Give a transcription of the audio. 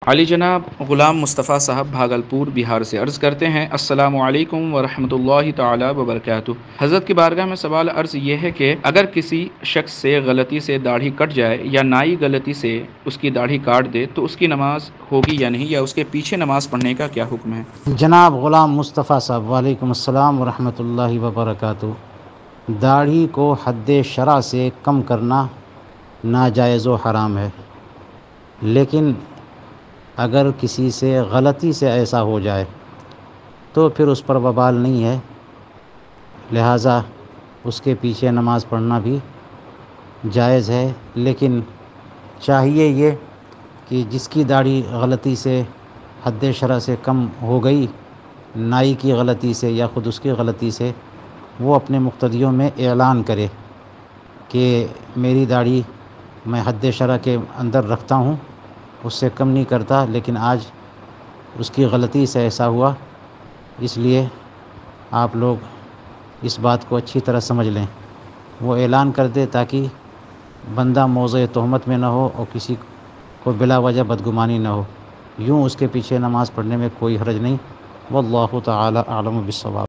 علی جناب غلام مصطفیٰ صاحب بھاگلپور بہار سے عرض کرتے ہیں، السلام علیکم ورحمۃ اللہ تعالی وبرکاتہ۔ حضرت کی بارگاہ میں سوال عرض یہ ہے کہ اگر کسی شخص سے غلطی سے داڑھی کٹ جائے یا نائی غلطی سے اس کی داڑھی کاٹ دے تو اس کی نماز ہوگی یا نہیں، یا اس کے پیچھے نماز پڑھنے کا کیا حکم ہے؟ جناب غلام مصطفیٰ صاحب، وعلیکم السلام ورحمۃ اللہ وبرکاتہ۔ داڑھی کو حد شرع سے کم کرنا ناجائز و حرام ہے، لیکن اگر کسی سے غلطی سے ایسا ہو جائے تو پھر اس پر وبال نہیں ہے، لہٰذا اس کے پیچھے نماز پڑھنا بھی جائز ہے۔ لیکن چاہیے یہ کہ جس کی داڑھی غلطی سے حد شرع سے کم ہو گئی، نائی کی غلطی سے یا خود اس کی غلطی سے، وہ اپنے مقتدیوں میں اعلان کرے کہ میری داڑھی میں حد شرع کے اندر رکھتا ہوں، اس سے کم نہیں کرتا، لیکن آج اس کی غلطی سے ایسا ہوا، اس لیے آپ لوگ اس بات کو اچھی طرح سمجھ لیں۔ وہ اعلان کر دے تاکہ بندہ موضع تہمت میں نہ ہو اور کسی کو بلا وجہ بدگمانی نہ ہو، یوں اس کے پیچھے نماز پڑھنے میں کوئی حرج نہیں۔ واللہ تعالی اعلم بالصواب۔